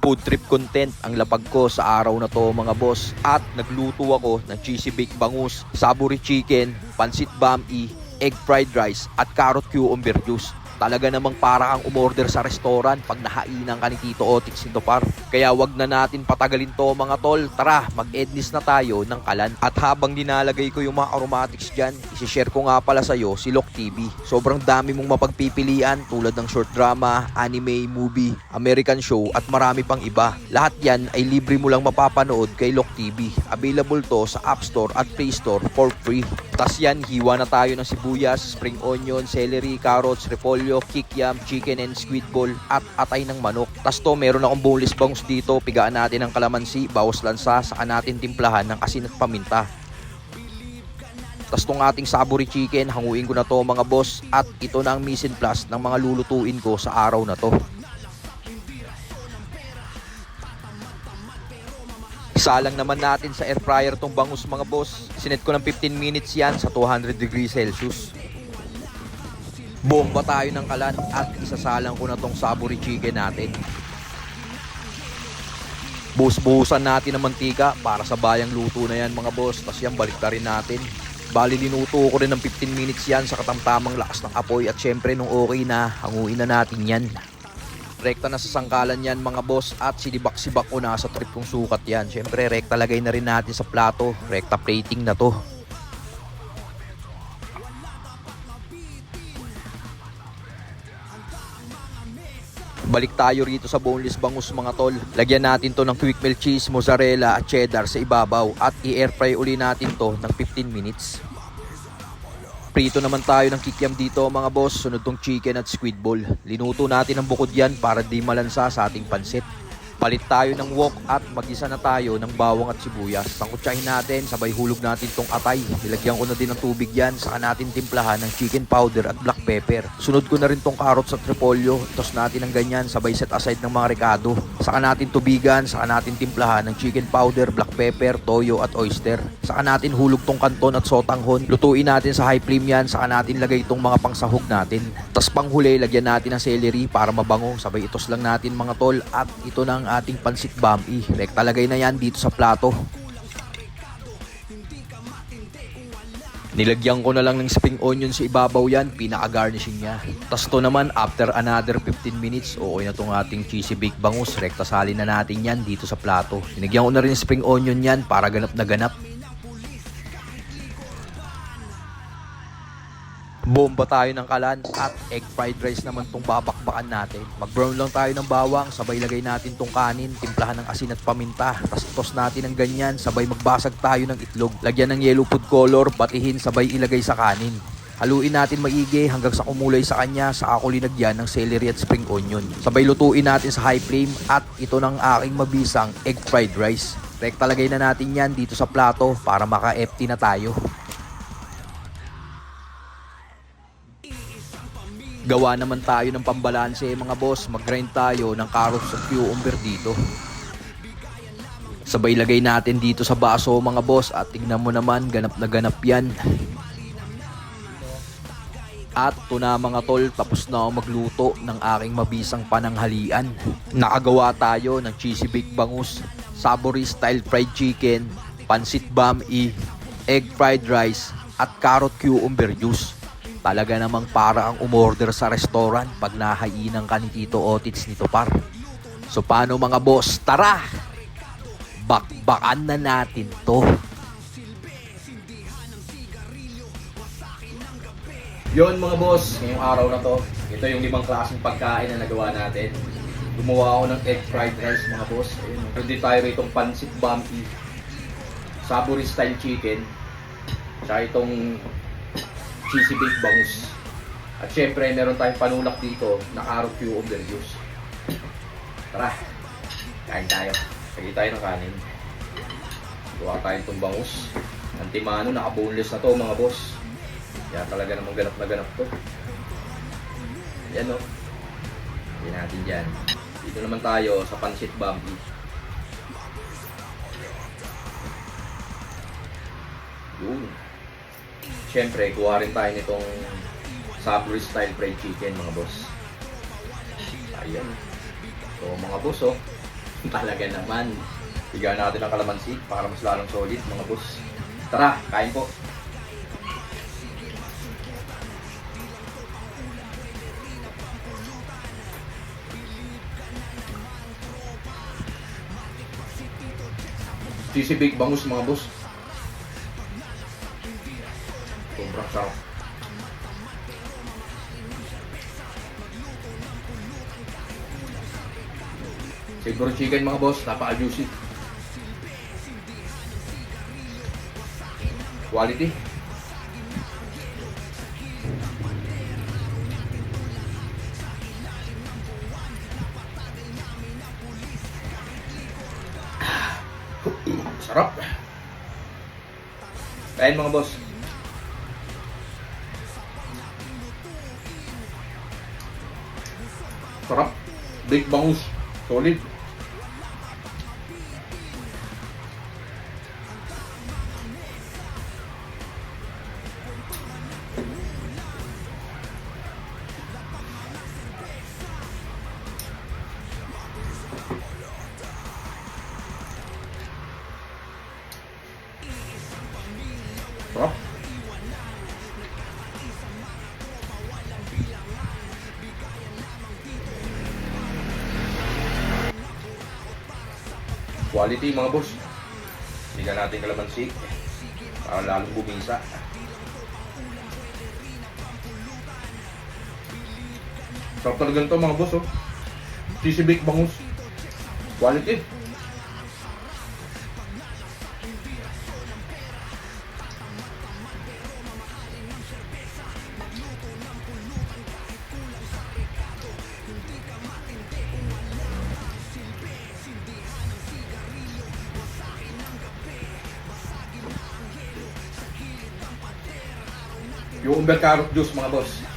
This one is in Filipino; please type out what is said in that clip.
Food trip content ang lapag ko sa araw na to mga boss. At nagluto ako ng cheesy baked bangus, saburi chicken, pansit bami, egg fried rice at carrot cucumber juice. Talaga namang para kang umorder sa restaurant pag nahainan ka ni Tito Otits nito par. Kaya wag na natin patagalin to mga tol. Tara, mag-ednis na tayo ng kalan. At habang dinalagay ko yung mga aromatics dyan, isishare ko nga pala sa'yo si Lok TV. Sobrang dami mong mapagpipilian tulad ng short drama, anime, movie, American show at marami pang iba. Lahat yan ay libre mo lang mapapanood kay Lok TV. Available to sa App Store at Play Store for free. Tas yan, hiwa na tayo ng sibuyas, spring onion, celery, carrots, repolyo, kikiam, chicken and squid ball at atay ng manok. Tas to, meron akong boneless bangus dito. Pigaan natin ng kalamansi, bawas lansa, saka natin timplahan ng asin at paminta. Tas tong ating saburi chicken, hanguin ko na to mga boss. At ito na ang mise en place ng mga lulutuin ko sa araw na to. Isalang naman natin sa air fryer tong bangus mga boss. Sinet ko ng 15 minutes yan sa 200 degrees Celsius. Bomba tayo ng kalan at isasalang ko na tong saburi chicken natin. Buhos-buhusan natin ng mantika para sa bayang luto na yan mga boss. Tapos yan balik rin natin. Bali linuto ko rin ng 15 minutes yan sa katamtamang lakas ng apoy. At syempre nung okay na, hanguin na natin yan. Rekta na sa sangkalan yan mga boss at sinibak-sibak ko na sa trip kong sukat yan. Syempre rekta lagay na rin natin sa plato. Rekta plating na to. Balik tayo rito sa boneless bangus mga tol. Lagyan natin to ng quick melt cheese, mozzarella at cheddar sa ibabaw at i-air fry uli natin to ng 15 minutes. Prito naman tayo ng kikiam dito mga boss. Sunod tong chicken at squid ball. Linuto natin ang bukod yan para di malansa sa ating pansit. Palit tayo ng wok at magisa na tayo ng bawang at sibuyas. Sangkutsahin natin, sabay hulog natin tong atay. Nilagyan ko na din ng tubig yan. Saka natin timplahan ng chicken powder at black pepper. Sunod ko na rin tong carrots at repolyo. Tos natin ng ganyan, sabay set aside ng mga rekado. Saka natin tubigan, saka natin timplahan ng chicken powder, black pepper, toyo at oyster. Saka natin hulog tong kanton at sotanghon. Lutuin natin sa high flame yan. Saka natin lagay itong mga pangsahog natin. Tas panghuli, lagyan natin ng celery para mabango. Sabay itos lang natin mga tol. At ito na ang ating pansit bami. Rekta lagay na yan dito sa plato. Nilagyan ko na lang ng spring onion sa ibabaw yan. Pinaka-garnishing niya. Tas to naman, after another 15 minutes, okay na tong ating cheesy baked bangus. Rekta salin na natin yan dito sa plato. Nilagyan ko na rin spring onion yan para ganap na ganap. Bomba tayo ng kalan at egg fried rice naman tong babakbakan natin. Mag-brown lang tayo ng bawang, sabay lagay natin tong kanin, timplahan ng asin at paminta. Tapos toss natin ng ganyan, sabay magbasag tayo ng itlog. Lagyan ng yellow food color, batihin, sabay ilagay sa kanin. Haluin natin maigi hanggang sa kumulay sa kanya, saka ko linagyan ng celery at spring onion. Sabay lutuin natin sa high flame at ito ng aking mabisang egg fried rice. Rekta lagay na natin yan dito sa plato para maka-empty na tayo. Gawa naman tayo ng pambalanse mga boss. Mag-grind tayo ng carrots at cucumber dito. Sabay lagay natin dito sa baso mga boss. At tignan mo naman, ganap na ganap yan. At ito na mga tol, tapos na ako magluto ng aking mabisang pananghalian. Nakagawa tayo ng cheesy baked bangus, saburi style fried chicken, pansit bami, egg fried rice at carrot cucumber juice. Talaga namang para ang umorder sa restaurant pag nahainan ka ni Tito Otits nito par. So paano mga boss? Tara! Bakbakan na natin to. Yon mga boss, ngayong araw na to, ito yung 5 klaseng pagkain na nagawa natin. Gumawa ako ng egg fried rice mga boss. Ayun, meron din tayo itong pansit bami, saburi style chicken, tsaka itong cheesy baked bangus. At syempre, meron tayong panulak dito na carrot cucumber juice. Tara, kain tayo. Lagay tayo ng kanin. Gawa tayo itong bangus. Antimano, naka-boneless na to mga boss. Yan talaga namang ganap na ganap to. Yan o. Lagyan natin dyan. Dito naman tayo sa pansit bami. Yun. Siyempre, kuha rin tayo nitong saburi style fried chicken mga boss. Ayan. So mga boss oh, Talaga naman. Bigyan natin ng kalamansi para mas lalong solid mga boss. Tara, kain po. Cheesy bake bangus mga boss. Sobrang sarap. Savory chicken mga boss, napaka-juicy. Quality. Sarap. Kain mga boss. Sarap. Big bangus. Solid. Sarap. Quality mga boss. Bigyan natin kalamansi para lalong bumisa. Sarap talaga ito mga boss, oh. Cheesy bake bangus. Quality. Yung umber carrot juice mga boss.